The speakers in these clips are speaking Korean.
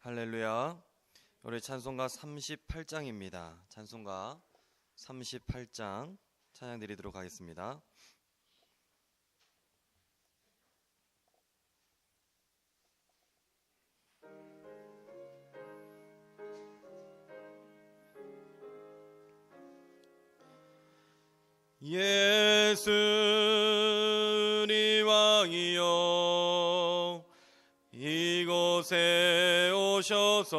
할렐루야. 우리 찬송가 38장입니다. 찬송가 38장 찬양 드리도록 하겠습니다. 예수니 왕이여 이곳에 오셔서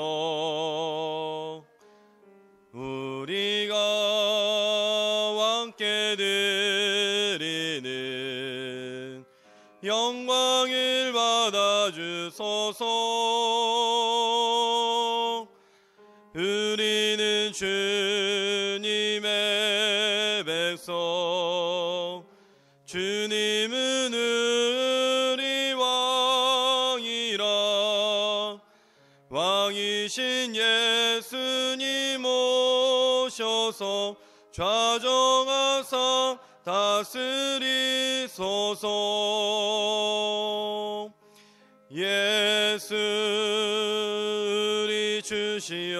우리가 왕께 드리는 영광을 받아주소서. 우리는 주님의 백성, 주님은 우리 왕이라. 왕이신 예수님 오셔서 좌정하사 다스리소서. 예수 우리 주시여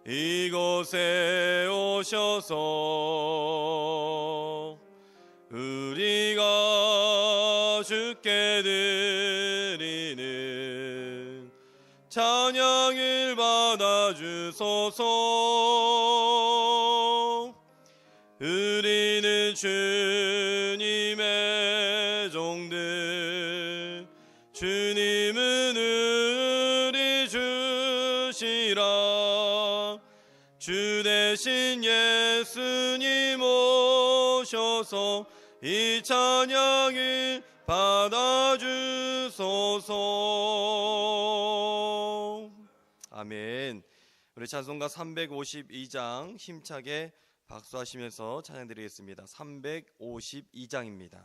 이곳에 오셔서 우리가 주께 드리는 찬양을 받아주소서. 우리는 주님의 종들, 주님은 우리 주시라. 주 대신 예수님 오셔서 이 찬양을 받아주소서. 아멘. 우리 찬송가 352장 힘차게 박수하시면서 찬양 드리겠습니다. 352장입니다.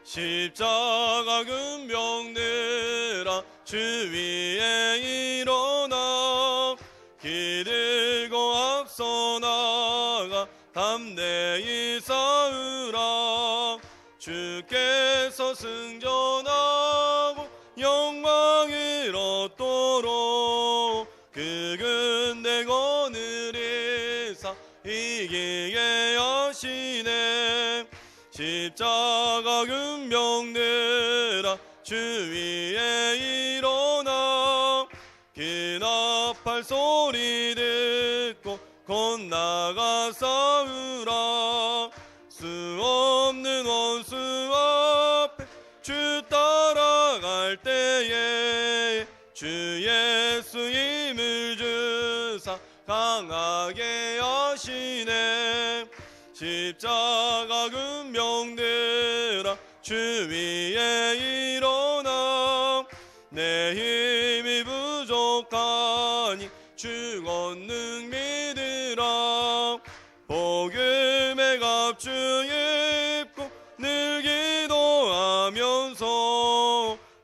십자가 근병들아 주 위에 일어나 기들고 앞서 나가 담대히 싸우라. 주께서 승전하고 영광을 얻도록 그 근대 거느리사 이기게 하시네. 십자가 근병들아 주 위에 일어나 기납할 소리 듣고 곧 나가 싸우라. 수 없는 원수 앞에 주 따라갈 때에 주 예수 힘을 주사 강하게 하시네. 십자가 근병들아 주 위에 일어나 내 힘이 부족하니 주 권능 믿으라. 복음의 갑주 입고 늘 기도하면서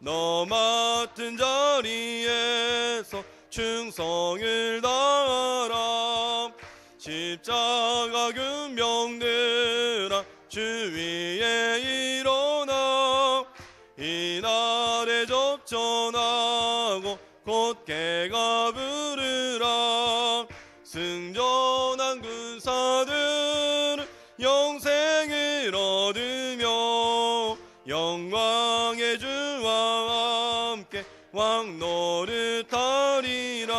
너 맡은 자리에서 충성을 다하라. 십자가 근병들아 주 위에 일어나 이날에 접전하고 곧개가 부르라. 승전한 군사들은 영생을 얻으며 영광의 주와 함께 왕 노릇하리라.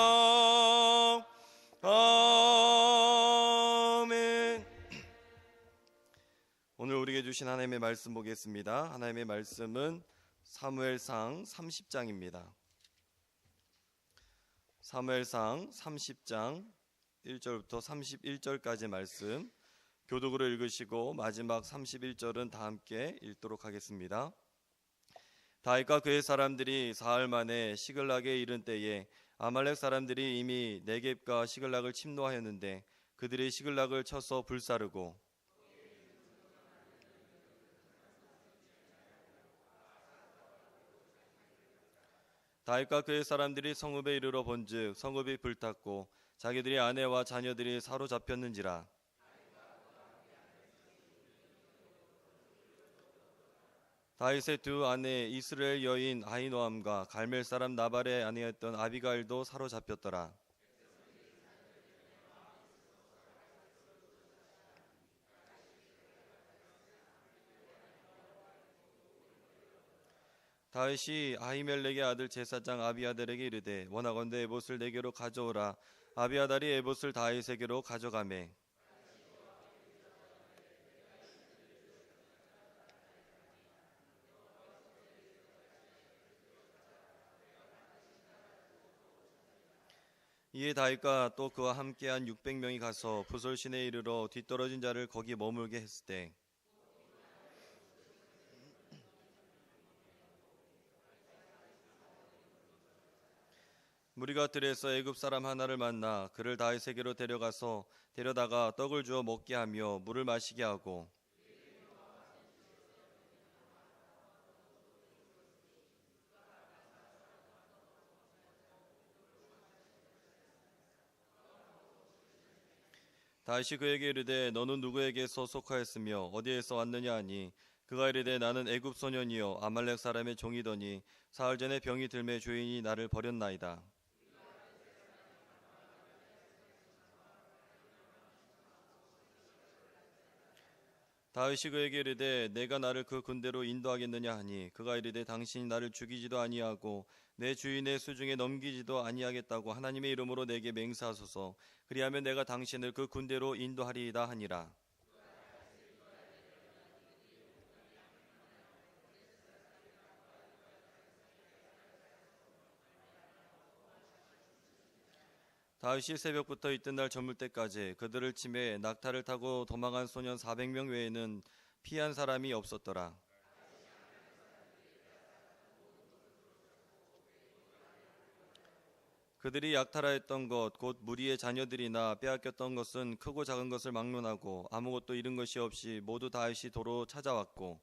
아멘. 오늘 우리에게 주신 하나님의 말씀 보겠습니다. 하나님의 말씀은 사무엘상 30장입니다. 사무엘상 30장 1절부터 31절까지 말씀 교독으로 읽으시고 마지막 31절은 다 함께 읽도록 하겠습니다. 다윗과 그의 사람들이 사흘 만에 시글락에 이른 때에 아말렉 사람들이 이미 네겝과 시글락을 침노하였는데 그들이 시글락을 쳐서 불사르고 다윗과 그의 사람들이 성읍에 이르러 본즉 성읍이 불탔고 자기들의 아내와 자녀들이 사로잡혔는지라. 다윗의 두 아내 이스라엘 여인 아히노암과 갈멜 사람 나발의 아내였던 아비가일도 사로잡혔더라. 다윗이 아히멜렉의 아들 제사장 아비아달에게 이르되 원하건대 에봇을 내게로 가져오라. 아비아달이 에봇을 다윗에게로 가져가매 이에 다윗과 또 그와 함께한 600명이 가서 부솔신에 이르러 뒤떨어진 자를 거기 머물게 했을 때 무리가 들에서 애굽 사람 하나를 만나 그를 다윗에게로 데려다가 떡을 주어 먹게 하며 물을 마시게 하고 다윗이 그에게 이르되 너는 누구에게서 속하였으며 어디에서 왔느냐 하니 그가 이르되 나는 애굽 소년이요 아말렉 사람의 종이더니 사흘 전에 병이 들매 주인이 나를 버렸나이다. 다윗이 그에게 이르되 내가 나를 그 군대로 인도하겠느냐 하니 그가 이르되 당신이 나를 죽이지도 아니하고 내 주인의 수중에 넘기지도 아니하겠다고 하나님의 이름으로 내게 맹세하소서. 그리하면 내가 당신을 그 군대로 인도하리이다 하니라. 다윗이 새벽부터 이튿날 저물 때까지 그들을 치매 낙타를 타고 도망한 소년 400명 외에는 피한 사람이 없었더라. 그들이 약탈하였던 것 곧 무리의 자녀들이나 빼앗겼던 것은 크고 작은 것을 막론하고 아무것도 잃은 것이 없이 모두 다윗이 도로 찾아왔고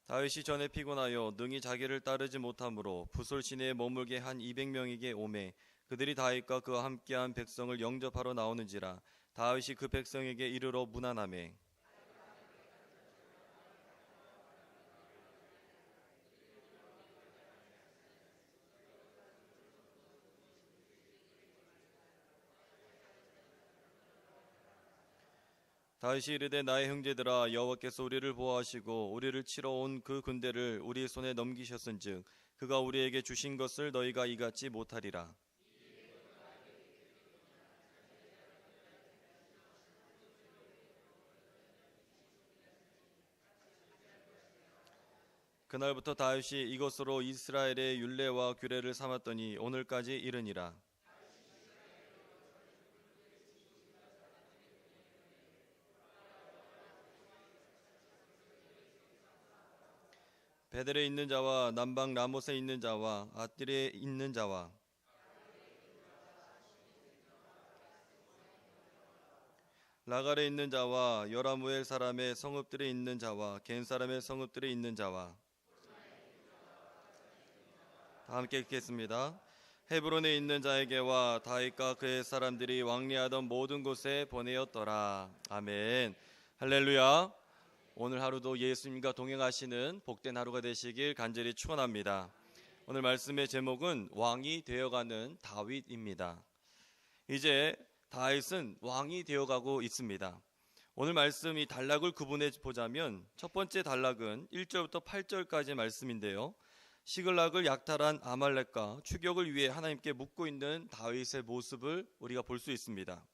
다윗이 전에 피곤하여 능히 자기를 따르지 못하므로 부솔 시내에 머물게 한 200명에게 오매 그들이 다윗과 그와 함께한 백성을 영접하러 나오는지라. 다윗이 그 백성에게 이르러 문안하매 다윗이 이르되 나의 형제들아 여호와께서 우리를 보호하시고 우리를 치러 온 그 군대를 우리 손에 넘기셨은즉 그가 우리에게 주신 것을 너희가 이같지 못하리라. 그날부터 다윗이 이것으로 이스라엘의 율례와 규례를 삼았더니 오늘까지 이르니라. 베델에 있는 자와 남방 라못에 있는 자와 아뜰에 있는 자와 라갈에 있는 자와 여라무엘 사람의 성읍들에 있는 자와 겐 사람의 성읍들에 있는 자와 다 함께 읽겠습니다. 헤브론에 있는 자에게와 다윗과 그의 사람들이 왕래하던 모든 곳에 보내었더라. 아멘. 할렐루야. 오늘 하루도 예수님과 동행하시는 복된 하루가 되시길 간절히 축원합니다. 오늘 말씀의 제목은 왕이 되어가는 다윗입니다. 이제 다윗은 왕이 되어가고 있습니다. 오늘 말씀 이 단락을 구분해 보자면 첫 번째 단락은 1절부터 8절까지 말씀인데요. 시글락을 약탈한 아말렉과 추격을 위해 하나님께 묻고 있는 다윗의 모습을 우리가 볼 수 있습니다.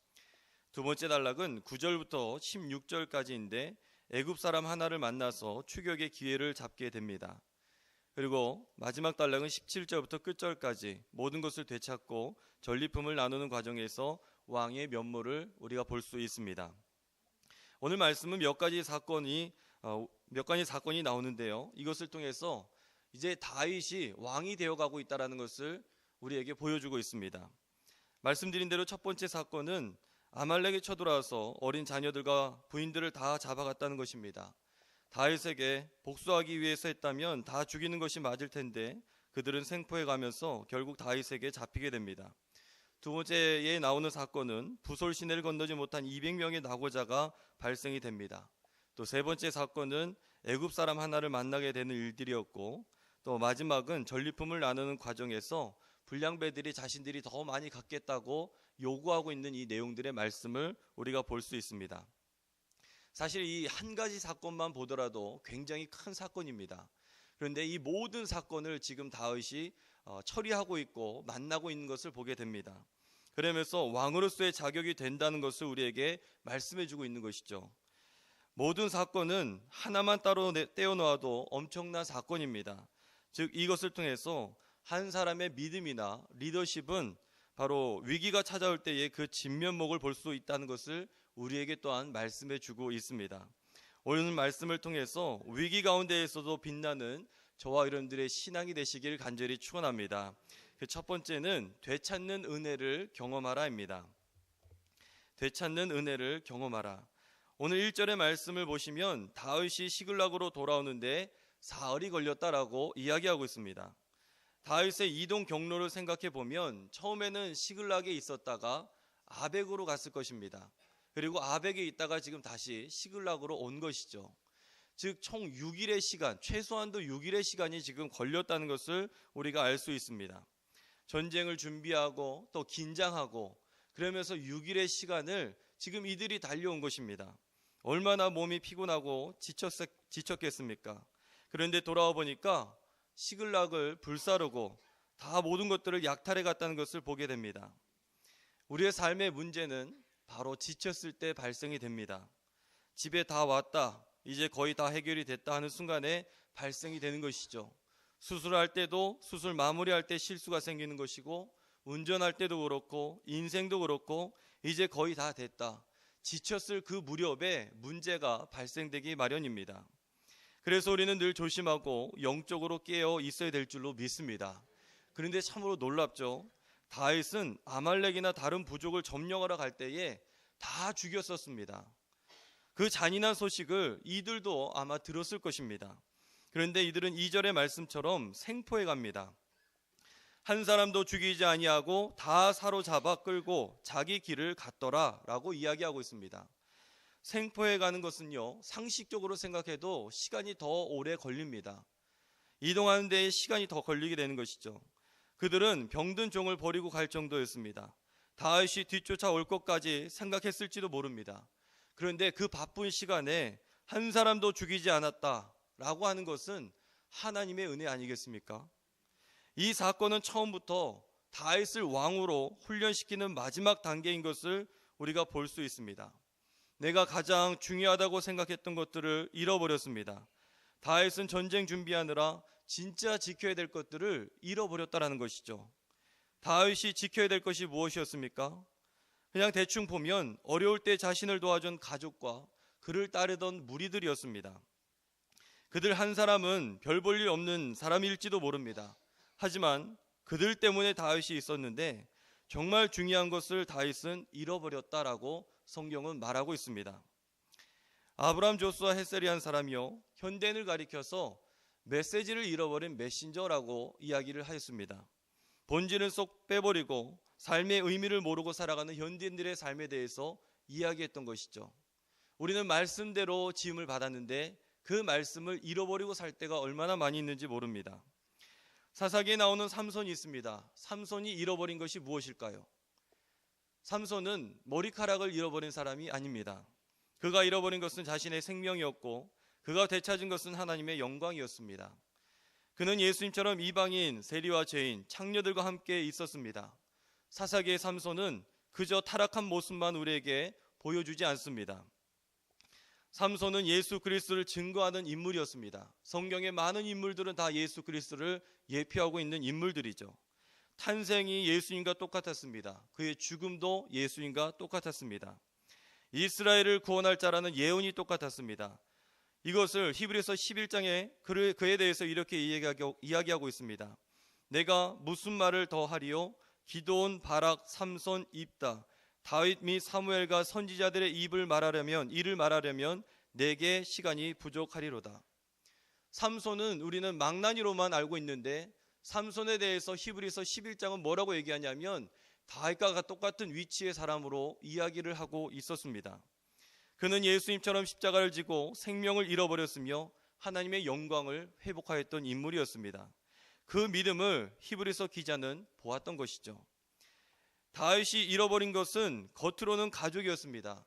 두 번째 단락은 9절부터 16절까지인데 애굽 사람 하나를 만나서 추격의 기회를 잡게 됩니다. 그리고 마지막 단락은 17절부터 끝절까지 모든 것을 되찾고 전리품을 나누는 과정에서 왕의 면모를 우리가 볼 수 있습니다. 오늘 말씀은 몇 가지 사건이 나오는데요. 이것을 통해서 이제 다윗이 왕이 되어가고 있다는 것을 우리에게 보여주고 있습니다. 말씀드린 대로 첫 번째 사건은 아말렉이 쳐들어와서 어린 자녀들과 부인들을 다 잡아갔다는 것입니다. 다윗에게 복수하기 위해서 했다면 다 죽이는 것이 맞을 텐데 그들은 생포해 가면서 결국 다윗에게 잡히게 됩니다. 두 번째에 나오는 사건은 부솔 시내를 건너지 못한 200명의 낙오자가 발생이 됩니다. 또 세 번째 사건은 애굽 사람 하나를 만나게 되는 일들이었고, 또 마지막은 전리품을 나누는 과정에서 불량배들이 자신들이 더 많이 갖겠다고 요구하고 있는 이 내용들의 말씀을 우리가 볼 수 있습니다. 사실 이 한 가지 사건만 보더라도 굉장히 큰 사건입니다. 그런데 이 모든 사건을 지금 다윗이 처리하고 있고 만나고 있는 것을 보게 됩니다. 그러면서 왕으로서의 자격이 된다는 것을 우리에게 말씀해 주고 있는 것이죠. 모든 사건은 하나만 따로 떼어놓아도 엄청난 사건입니다. 즉 이것을 통해서 한 사람의 믿음이나 리더십은 바로 위기가 찾아올 때의 그 진면목을 볼 수 있다는 것을 우리에게 또한 말씀해 주고 있습니다. 오늘 말씀을 통해서 위기 가운데에서도 빛나는 저와 여러분들의 신앙이 되시길 간절히 축원합니다. 그 첫 번째는 되찾는 은혜를 경험하라입니다. 되찾는 은혜를 경험하라. 오늘 1절의 말씀을 보시면 다윗이 시글락으로 돌아오는데 사흘이 걸렸다라고 이야기하고 있습니다. 다윗의 이동 경로를 생각해 보면 처음에는 시글락에 있었다가 아벡으로 갔을 것입니다. 그리고 아벡에 있다가 지금 다시 시글락으로 온 것이죠. 즉 총 6일의 시간, 최소한도 6일의 시간이 지금 걸렸다는 것을 우리가 알 수 있습니다. 전쟁을 준비하고 또 긴장하고 그러면서 6일의 시간을 지금 이들이 달려온 것입니다. 얼마나 몸이 피곤하고 지쳤겠습니까? 그런데 돌아와 보니까 시글락을 불사르고 다 모든 것들을 약탈해 갔다는 것을 보게 됩니다. 우리의 삶의 문제는 바로 지쳤을 때 발생이 됩니다. 집에 다 왔다, 이제 거의 다 해결이 됐다 하는 순간에 발생이 되는 것이죠. 수술할 때도 수술 마무리할 때 실수가 생기는 것이고, 운전할 때도 그렇고 인생도 그렇고 이제 거의 다 됐다, 지쳤을 그 무렵에 문제가 발생되기 마련입니다. 그래서 우리는 늘 조심하고 영적으로 깨어 있어야 될 줄로 믿습니다. 그런데 참으로 놀랍죠. 다윗은 아말렉이나 다른 부족을 점령하러 갈 때에 다 죽였었습니다. 그 잔인한 소식을 이들도 아마 들었을 것입니다. 그런데 이들은 2절의 말씀처럼 생포해 갑니다. 한 사람도 죽이지 아니하고 다 사로잡아 끌고 자기 길을 갔더라 라고 이야기하고 있습니다. 생포해 가는 것은요, 상식적으로 생각해도 시간이 더 오래 걸립니다. 이동하는 데에 시간이 더 걸리게 되는 것이죠. 그들은 병든 종을 버리고 갈 정도였습니다. 다윗이 뒤쫓아 올 것까지 생각했을지도 모릅니다. 그런데 그 바쁜 시간에 한 사람도 죽이지 않았다라고 하는 것은 하나님의 은혜 아니겠습니까? 이 사건은 처음부터 다윗을 왕으로 훈련시키는 마지막 단계인 것을 우리가 볼 수 있습니다. 내가 가장 중요하다고 생각했던 것들을 잃어버렸습니다. 다윗은 전쟁 준비하느라 진짜 지켜야 될 것들을 잃어버렸다라는 것이죠. 다윗이 지켜야 될 것이 무엇이었습니까? 그냥 대충 보면 어려울 때 자신을 도와준 가족과 그를 따르던 무리들이었습니다. 그들 한 사람은 별 볼 일 없는 사람일지도 모릅니다. 하지만 그들 때문에 다윗이 있었는데 정말 중요한 것을 다윗은 잃어버렸다라고 성경은 말하고 있습니다. 아브람 조수아 헷세리한 사람이요, 현대인을 가리켜서 메시지를 잃어버린 메신저라고 이야기를 하였습니다. 본질은 쏙 빼버리고 삶의 의미를 모르고 살아가는 현대인들의 삶에 대해서 이야기했던 것이죠. 우리는 말씀대로 지음을 받았는데 그 말씀을 잃어버리고 살 때가 얼마나 많이 있는지 모릅니다. 사사기에 나오는 삼손이 있습니다. 삼손이 잃어버린 것이 무엇일까요? 삼손은 머리카락을 잃어버린 사람이 아닙니다. 그가 잃어버린 것은 자신의 생명이었고 그가 되찾은 것은 하나님의 영광이었습니다. 그는 예수님처럼 이방인, 세리와 죄인, 창녀들과 함께 있었습니다. 사사기의 삼손은 그저 타락한 모습만 우리에게 보여주지 않습니다. 삼손은 예수 그리스도를 증거하는 인물이었습니다. 성경의 많은 인물들은 다 예수 그리스도를 예표하고 있는 인물들이죠. 탄생이 예수님과 똑같았습니다. 그의 죽음도 예수님과 똑같았습니다. 이스라엘을 구원할 자라는 예언이 똑같았습니다. 이것을 히브리서 11장에 그에 대해서 이렇게 이야기하고 있습니다. 내가 무슨 말을 더 하리요? 기드온, 바락, 삼손, 입다, 다윗 및 사무엘과 선지자들의 이를 말하려면 내게 시간이 부족하리로다. 삼손은 우리는 망나니로만 알고 있는데 삼손에 대해서 히브리서 11장은 뭐라고 얘기하냐면 다윗과 똑같은 위치의 사람으로 이야기를 하고 있었습니다. 그는 예수님처럼 십자가를 지고 생명을 잃어버렸으며 하나님의 영광을 회복하였던 인물이었습니다. 그 믿음을 히브리서 기자는 보았던 것이죠. 다윗이 잃어버린 것은 겉으로는 가족이었습니다.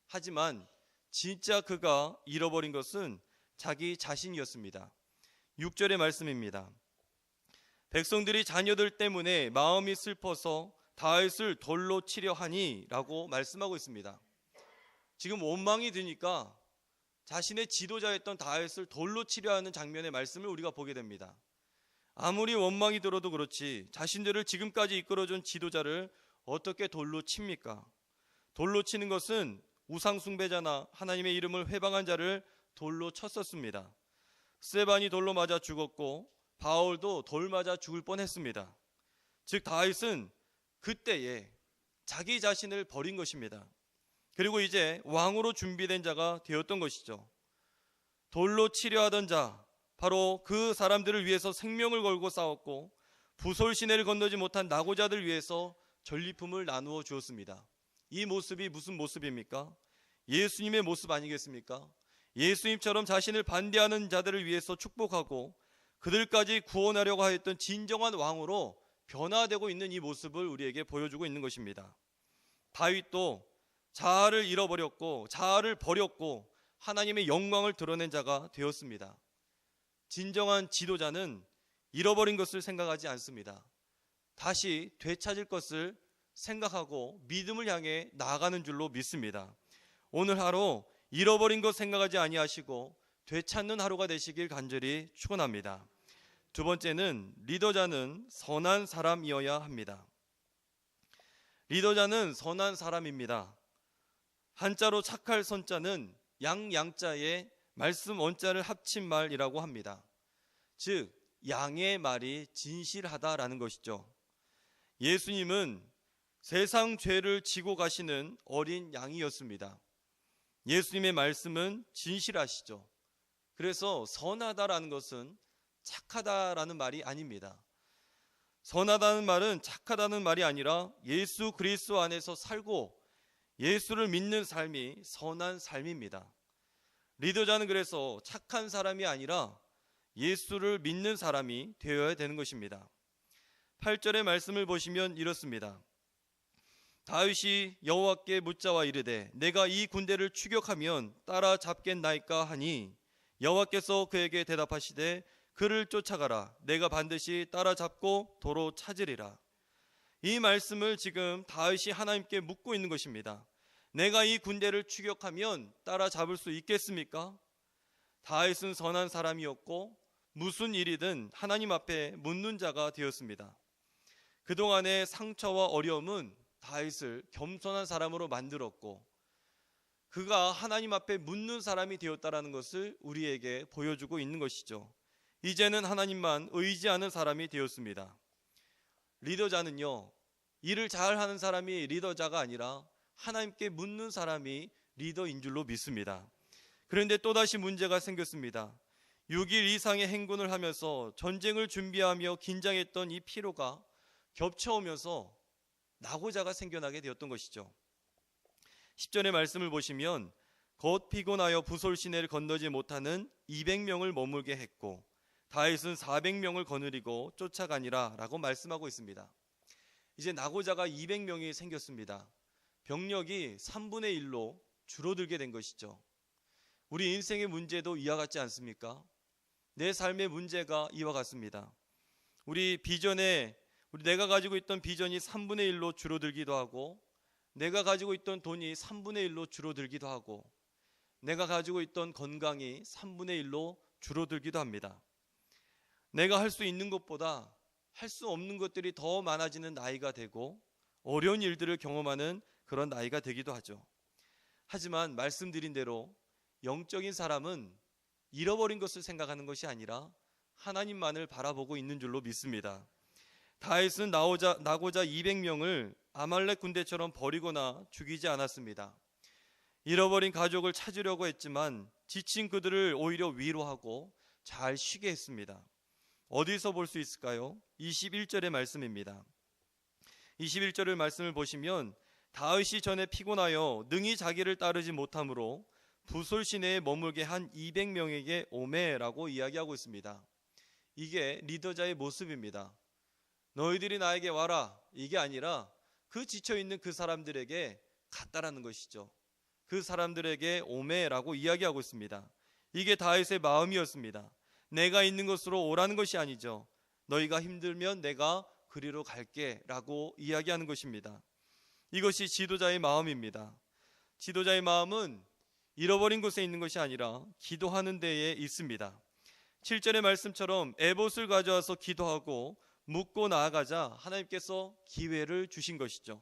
하지만 진짜 그가 잃어버린 것은 자기 자신이었습니다. 6절의 말씀입니다. 백성들이 자녀들 때문에 마음이 슬퍼서 다윗을 돌로 치려 하니 라고 말씀하고 있습니다. 지금 원망이 드니까 자신의 지도자였던 다윗을 돌로 치려 하는 장면의 말씀을 우리가 보게 됩니다. 아무리 원망이 들어도 그렇지 자신들을 지금까지 이끌어준 지도자를 어떻게 돌로 칩니까? 돌로 치는 것은 우상 숭배자나 하나님의 이름을 회방한 자를 돌로 쳤었습니다. 스데반이 돌로 맞아 죽었고 바울도 돌 맞아 죽을 뻔했습니다. 즉 다윗은 그때에 자기 자신을 버린 것입니다. 그리고 이제 왕으로 준비된 자가 되었던 것이죠. 돌로 치려 하던 자, 바로 그 사람들을 위해서 생명을 걸고 싸웠고 부솔 시내를 건너지 못한 낙오자들 위해서 전리품을 나누어 주었습니다. 이 모습이 무슨 모습입니까? 예수님의 모습 아니겠습니까? 예수님처럼 자신을 반대하는 자들을 위해서 축복하고 그들까지 구원하려고 하였던 진정한 왕으로 변화되고 있는 이 모습을 우리에게 보여주고 있는 것입니다. 다윗도 자아를 잃어버렸고 자아를 버렸고 하나님의 영광을 드러낸 자가 되었습니다. 진정한 지도자는 잃어버린 것을 생각하지 않습니다. 다시 되찾을 것을 생각하고 믿음을 향해 나아가는 줄로 믿습니다. 오늘 하루 잃어버린 것 생각하지 아니하시고 되찾는 하루가 되시길 간절히 축원합니다. 두 번째는 리더자는 선한 사람이어야 합니다. 리더자는 선한 사람입니다. 한자로 착할 선자는 양자에 말씀 원자를 합친 말이라고 합니다. 즉 양의 말이 진실하다라는 것이죠. 예수님은 세상 죄를 지고 가시는 어린 양이었습니다. 예수님의 말씀은 진실하시죠. 그래서 선하다라는 것은 착하다라는 말이 아닙니다. 선하다는 말은 착하다는 말이 아니라 예수 그리스도 안에서 살고 예수를 믿는 삶이 선한 삶입니다. 리더자는 그래서 착한 사람이 아니라 예수를 믿는 사람이 되어야 되는 것입니다. 8절의 말씀을 보시면 이렇습니다. 다윗이 여호와께 묻자와 이르되 내가 이 군대를 추격하면 따라잡겠나이까 하니 여호와께서 그에게 대답하시되 그를 쫓아가라. 내가 반드시 따라잡고 도로 찾으리라. 이 말씀을 지금 다윗이 하나님께 묻고 있는 것입니다. 내가 이 군대를 추격하면 따라잡을 수 있겠습니까? 다윗은 선한 사람이었고 무슨 일이든 하나님 앞에 묻는 자가 되었습니다. 그동안의 상처와 어려움은 다윗을 겸손한 사람으로 만들었고 그가 하나님 앞에 묻는 사람이 되었다는 것을 우리에게 보여주고 있는 것이죠. 이제는 하나님만 의지하는 사람이 되었습니다. 리더자는요, 일을 잘하는 사람이 리더자가 아니라 하나님께 묻는 사람이 리더인 줄로 믿습니다. 그런데 또다시 문제가 생겼습니다. 6일 이상의 행군을 하면서 전쟁을 준비하며 긴장했던 이 피로가 겹쳐오면서 낙오자가 생겨나게 되었던 것이죠. 10절의 말씀을 보시면 곧 피곤하여 부솔 시내를 건너지 못하는 200명을 머물게 했고 다윗은 400명을 거느리고 쫓아가니라 라고 말씀하고 있습니다. 이제 낙오자가 200명이 생겼습니다. 병력이 3분의 1로 줄어들게 된 것이죠. 우리 인생의 문제도 이와 같지 않습니까? 내 삶의 문제가 이와 같습니다. 내가 가지고 있던 비전이 3분의 1로 줄어들기도 하고 내가 가지고 있던 돈이 3분의 1로 줄어들기도 하고 내가 가지고 있던 건강이 3분의 1로 줄어들기도 합니다. 내가 할 수 있는 것보다 할 수 없는 것들이 더 많아지는 나이가 되고 어려운 일들을 경험하는 그런 나이가 되기도 하죠. 하지만 말씀드린 대로 영적인 사람은 잃어버린 것을 생각하는 것이 아니라 하나님만을 바라보고 있는 줄로 믿습니다. 다윗은 낙오자 200명을 아말렉 군대처럼 버리거나 죽이지 않았습니다. 잃어버린 가족을 찾으려고 했지만 지친 그들을 오히려 위로하고 잘 쉬게 했습니다. 어디서 볼 수 있을까요? 21절의 말씀입니다. 21절의 말씀을 보시면 다윗이 전에 피곤하여 능히 자기를 따르지 못하므로 부솔 시내에 머물게 한 200명에게 오매라고 이야기하고 있습니다. 이게 리더자의 모습입니다. 너희들이 나에게 와라, 이게 아니라 그 지쳐있는 그 사람들에게 갔다라는 것이죠. 그 사람들에게 오매라고 이야기하고 있습니다. 이게 다윗의 마음이었습니다. 내가 있는 곳으로 오라는 것이 아니죠. 너희가 힘들면 내가 그리로 갈게 라고 이야기하는 것입니다. 이것이 지도자의 마음입니다. 지도자의 마음은 잃어버린 곳에 있는 것이 아니라 기도하는 데에 있습니다. 7절의 말씀처럼 에봇을 가져와서 기도하고 묻고 나아가자 하나님께서 기회를 주신 것이죠.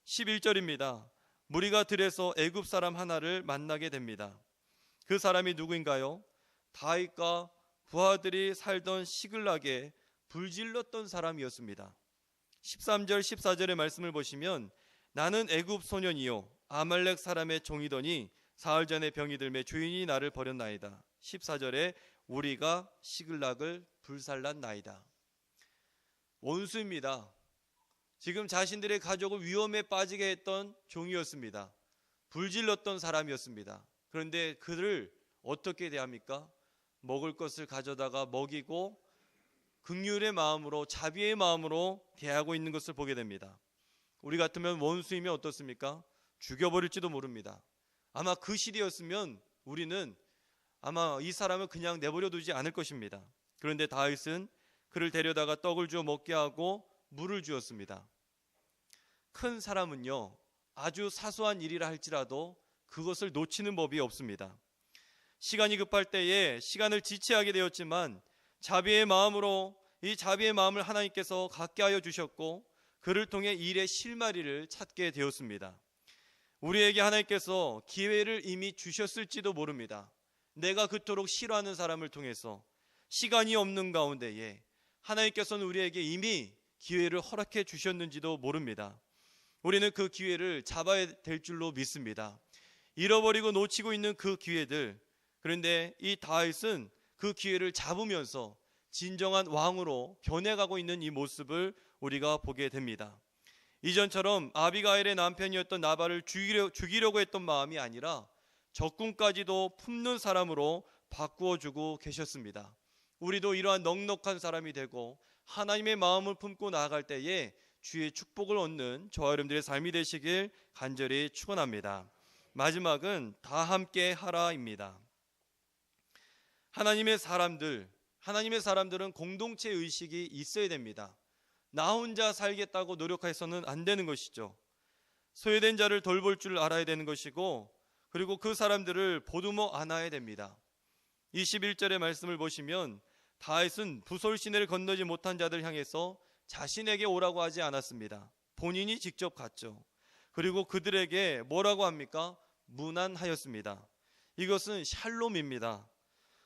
11절입니다. 무리가 들에서 애굽 사람 하나를 만나게 됩니다. 그 사람이 누구인가요? 다윗과 부하들이 살던 시글락에 불질렀던 사람이었습니다. 13절 14절의 말씀을 보시면 나는 애굽 소년이요 아말렉 사람의 종이더니 사흘 전에 병이 들매 주인이 나를 버렸나이다. 14절에 우리가 시글락을 불살랐나이다. 원수입니다. 지금 자신들의 가족을 위험에 빠지게 했던 종이었습니다. 불질렀던 사람이었습니다. 그런데 그를 어떻게 대합니까? 먹을 것을 가져다가 먹이고 긍휼의 마음으로, 자비의 마음으로 대하고 있는 것을 보게 됩니다. 우리 같으면 원수이면 어떻습니까? 죽여버릴지도 모릅니다. 아마 그 시대였으면 우리는 아마 이 사람을 그냥 내버려 두지 않을 것입니다. 그런데 다윗은 그를 데려다가 떡을 주어 먹게 하고 물을 주었습니다. 큰 사람은요, 아주 사소한 일이라 할지라도 그것을 놓치는 법이 없습니다. 시간이 급할 때에 시간을 지체하게 되었지만 자비의 마음으로 이 자비의 마음을 하나님께서 갖게 하여 주셨고 그를 통해 일의 실마리를 찾게 되었습니다. 우리에게 하나님께서 기회를 이미 주셨을지도 모릅니다. 내가 그토록 싫어하는 사람을 통해서 시간이 없는 가운데에 하나님께서는 우리에게 이미 기회를 허락해 주셨는지도 모릅니다. 우리는 그 기회를 잡아야 될 줄로 믿습니다. 잃어버리고 놓치고 있는 그 기회들, 그런데 이 다윗은 그 기회를 잡으면서 진정한 왕으로 변해가고 있는 이 모습을 우리가 보게 됩니다. 이전처럼 아비가일의 남편이었던 나발을 죽이려고 했던 마음이 아니라 적군까지도 품는 사람으로 바꾸어주고 계셨습니다. 우리도 이러한 넉넉한 사람이 되고 하나님의 마음을 품고 나아갈 때에 주의 축복을 얻는 저와 여러분들의 삶이 되시길 간절히 축원합니다. 마지막은 다 함께 하라입니다. 하나님의 사람들은 공동체 의식이 있어야 됩니다. 나 혼자 살겠다고 노력해서는 안 되는 것이죠. 소외된 자를 돌볼 줄 알아야 되는 것이고, 그리고 그 사람들을 보듬어 안아야 됩니다. 21절의 말씀을 보시면 다윗은 부솔 시내를 건너지 못한 자들 향해서 자신에게 오라고 하지 않았습니다. 본인이 직접 갔죠. 그리고 그들에게 뭐라고 합니까? 문안하였습니다. 이것은 샬롬입니다.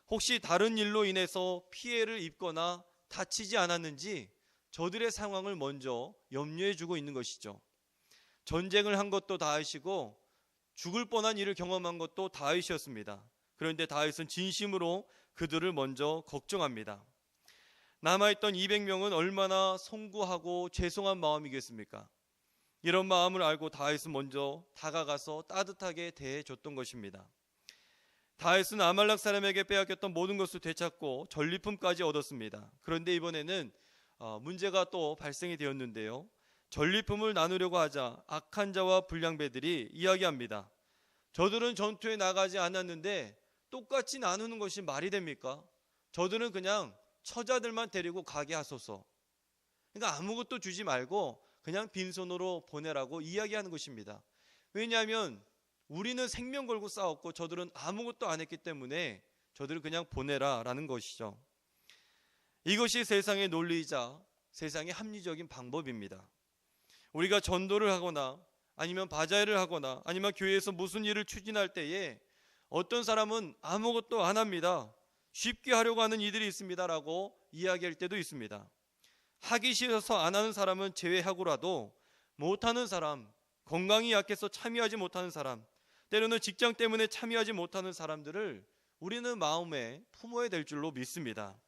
혹시 다른 일로 인해서 피해를 입거나 다치지 않았는지 저들의 상황을 먼저 염려해 주고 있는 것이죠. 전쟁을 한 것도 다윗이고 죽을 뻔한 일을 경험한 것도 다윗이었습니다. 그런데 다윗은 진심으로 그들을 먼저 걱정합니다. 남아있던 200명은 얼마나 송구하고 죄송한 마음이겠습니까? 이런 마음을 알고 다윗은 먼저 다가가서 따뜻하게 대해줬던 것입니다. 다윗은 아말렉 사람에게 빼앗겼던 모든 것을 되찾고 전리품까지 얻었습니다. 그런데 이번에는 문제가 또 발생이 되었는데요. 전리품을 나누려고 하자 악한 자와 불량배들이 이야기합니다. 저들은 전투에 나가지 않았는데 똑같이 나누는 것이 말이 됩니까? 저들은 그냥 처자들만 데리고 가게 하소서. 그러니까 아무것도 주지 말고 그냥 빈손으로 보내라고 이야기하는 것입니다. 왜냐하면 우리는 생명 걸고 싸웠고 저들은 아무것도 안 했기 때문에 저들을 그냥 보내라라는 것이죠. 이것이 세상의 논리이자 세상의 합리적인 방법입니다. 우리가 전도를 하거나 아니면 바자회를 하거나 아니면 교회에서 무슨 일을 추진할 때에 어떤 사람은 아무것도 안 합니다. 쉽게 하려고 하는 이들이 있습니다라고 이야기할 때도 있습니다. 하기 싫어서 안 하는 사람은 제외하고라도 못하는 사람, 건강이 약해서 참여하지 못하는 사람, 때로는 직장 때문에 참여하지 못하는 사람들을 우리는 마음에 품어야 될 줄로 믿습니다.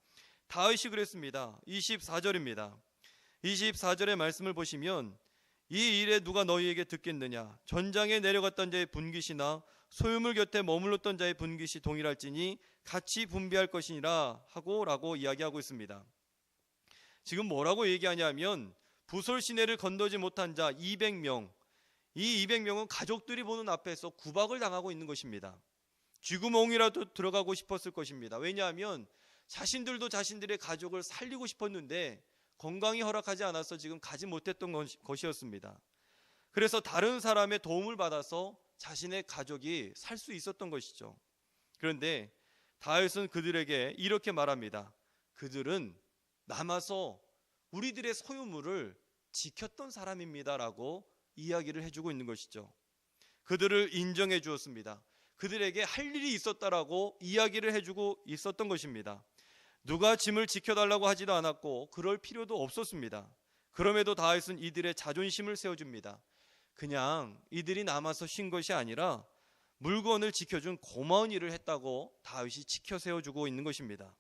다윗이 그랬습니다. 24절입니다. 24절의 말씀을 보시면 이 일에 누가 너희에게 듣겠느냐? 전장에 내려갔던 자의 분깃이나 소유물 곁에 머물렀던 자의 분깃이 동일할지니 같이 분배할 것이니라 라고 이야기하고 있습니다. 지금 뭐라고 얘기하냐면 부솔 시내를 건너지 못한 자 200명, 이 200명은 가족들이 보는 앞에서 구박을 당하고 있는 것입니다. 쥐구멍이라도 들어가고 싶었을 것입니다. 왜냐하면 자신들도 자신들의 가족을 살리고 싶었는데 건강이 허락하지 않아서 지금 가지 못했던 것이었습니다. 그래서 다른 사람의 도움을 받아서 자신의 가족이 살 수 있었던 것이죠. 그런데 다윗은 그들에게 이렇게 말합니다. 그들은 남아서 우리들의 소유물을 지켰던 사람입니다라고 이야기를 해주고 있는 것이죠. 그들을 인정해 주었습니다. 그들에게 할 일이 있었다라고 이야기를 해주고 있었던 것입니다. 누가 짐을 지켜달라고 하지도 않았고 그럴 필요도 없었습니다. 그럼에도 다윗은 이들의 자존심을 세워줍니다. 그냥 이들이 남아서 쉰 것이 아니라 물건을 지켜준 고마운 일을 했다고 다윗이 지켜 세워주고 있는 것입니다.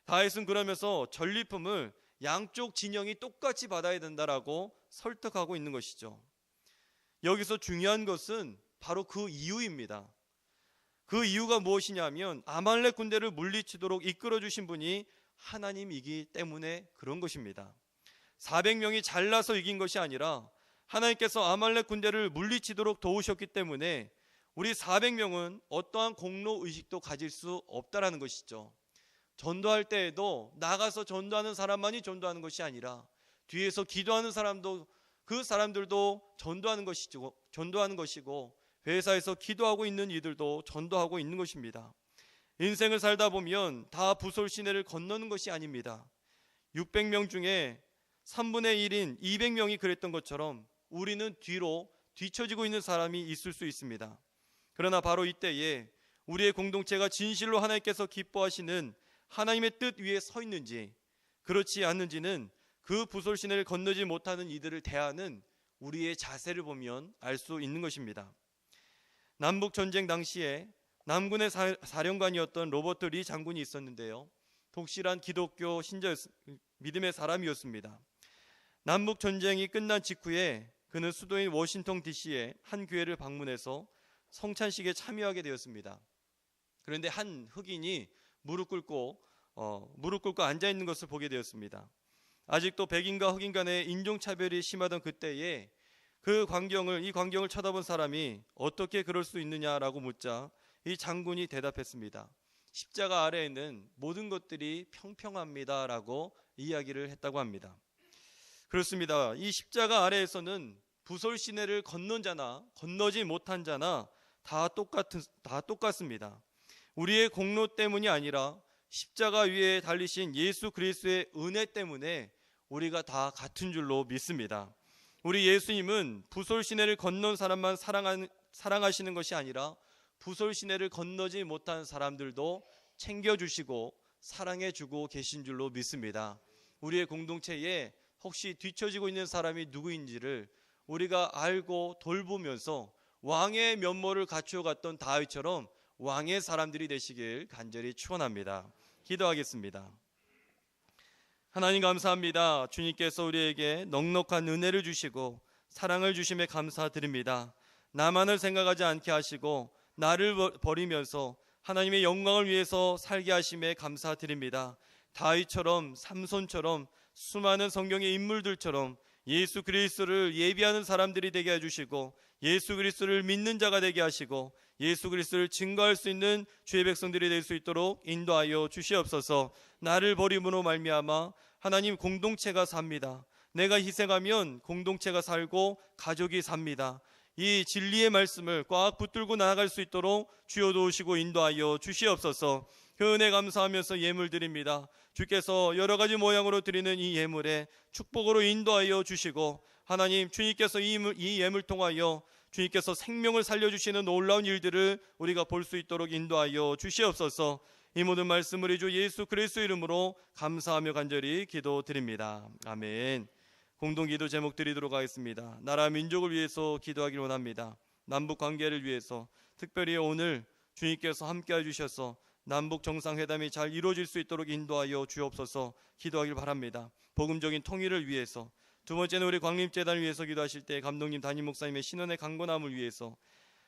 다윗은 그러면서 전리품을 양쪽 진영이 똑같이 받아야 된다라고 설득하고 있는 것이죠. 여기서 중요한 것은 바로 그 이유입니다. 그 이유가 무엇이냐면 아말렉 군대를 물리치도록 이끌어 주신 분이 하나님이기 때문에 그런 것입니다. 400명이 잘나서 이긴 것이 아니라 하나님께서 아말렉 군대를 물리치도록 도우셨기 때문에 우리 400명은 어떠한 공로 의식도 가질 수 없다라는 것이죠. 전도할 때에도 나가서 전도하는 사람만이 전도하는 것이 아니라 뒤에서 기도하는 사람도 그 사람들도 전도하는 것이고 회사에서 기도하고 있는 이들도 전도하고 있는 것입니다. 인생을 살다 보면 다 부솔 시내를 건너는 것이 아닙니다. 600명 중에 3분의 1인 200명이 그랬던 것처럼 우리는 뒤로 뒤처지고 있는 사람이 있을 수 있습니다. 그러나 바로 이때에 우리의 공동체가 진실로 하나님께서 기뻐하시는 하나님의 뜻 위에 서 있는지 그렇지 않는지는 그 부솔 시내를 건너지 못하는 이들을 대하는 우리의 자세를 보면 알 수 있는 것입니다. 남북전쟁 당시에 남군의 사령관이었던 로버트 리 장군이 있었는데요. 독실한 기독교 신자 믿음의 사람이었습니다. 남북전쟁이 끝난 직후에 그는 수도인 워싱턴 DC의 한 교회를 방문해서 성찬식에 참여하게 되었습니다. 그런데 한 흑인이 무릎 꿇고 앉아 있는 것을 보게 되었습니다. 아직도 백인과 흑인 간의 인종차별이 심하던 그때에 이 광경을 쳐다본 사람이 어떻게 그럴 수 있느냐라고 묻자 이 장군이 대답했습니다. 십자가 아래에는 모든 것들이 평평합니다라고 이야기를 했다고 합니다. 그렇습니다. 이 십자가 아래에서는 부솔 시내를 건넌 자나 건너지 못한 자나 다 똑같습니다. 우리의 공로 때문이 아니라 십자가 위에 달리신 예수 그리스도의 은혜 때문에 우리가 다 같은 줄로 믿습니다. 우리 예수님은 부솔 시내를 건넌 사람만 사랑하시는 것이 아니라 부솔 시내를 건너지 못한 사람들도 챙겨주시고 사랑해주고 계신 줄로 믿습니다. 우리의 공동체에 혹시 뒤처지고 있는 사람이 누구인지를 우리가 알고 돌보면서 왕의 면모를 갖추어 갔던 다윗처럼 왕의 사람들이 되시길 간절히 축원합니다. 기도하겠습니다. 하나님 감사합니다. 주님께서 우리에게 넉넉한 은혜를 주시고 사랑을 주심에 감사드립니다. 나만을 생각하지 않게 하시고 나를 버리면서 하나님의 영광을 위해서 살게 하심에 감사드립니다. 다윗처럼 삼손처럼 수많은 성경의 인물들처럼 예수 그리스도를 예비하는 사람들이 되게 해주시고 예수 그리스도를 믿는 자가 되게 하시고 예수 그리스도를 증거할 수 있는 주의 백성들이 될 수 있도록 인도하여 주시옵소서. 나를 버림으로 말미암아 하나님 공동체가 삽니다. 내가 희생하면 공동체가 살고 가족이 삽니다. 이 진리의 말씀을 꽉 붙들고 나아갈 수 있도록 주여 도우시고 인도하여 주시옵소서. 그 은혜 감사하면서 예물 드립니다. 주께서 여러 가지 모양으로 드리는 이 예물에 축복으로 인도하여 주시고 하나님 주님께서 이 예물 통하여 주님께서 생명을 살려주시는 놀라운 일들을 우리가 볼 수 있도록 인도하여 주시옵소서. 이 모든 말씀을 우리 주 예수 그리스도 이름으로 감사하며 간절히 기도드립니다. 아멘. 공동기도 제목 드리도록 하겠습니다. 나라 민족을 위해서 기도하기를 원합니다. 남북 관계를 위해서 특별히 오늘 주님께서 함께해 주셔서 남북 정상회담이 잘 이루어질 수 있도록 인도하여 주옵소서 기도하길 바랍니다. 복음적인 통일을 위해서, 두 번째는 우리 광림재단을 위해서 기도하실 때 감독님 담임 목사님의 신원의 강건함을 위해서,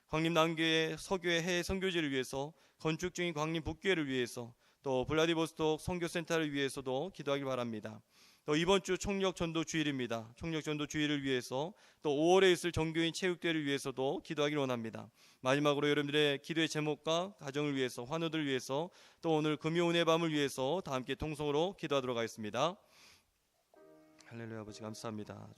광림 남교회 서교회 해외 선교지를 위해서, 건축 중인 광림 북교회를 위해서, 또 블라디보스톡 선교센터를 위해서도 기도하길 바랍니다. 또 이번 주 총력 전도 주일입니다. 총력 전도 주일을 위해서, 또 5월에 있을 정교인 체육대회를 위해서도 기도하길 원합니다. 마지막으로 여러분들의 기도의 제목과 가정을 위해서, 환우들을 위해서, 또 오늘 금요은혜 밤을 위해서 다 함께 통성으로 기도하도록 하겠습니다. 할렐루야. 아버지 감사합니다.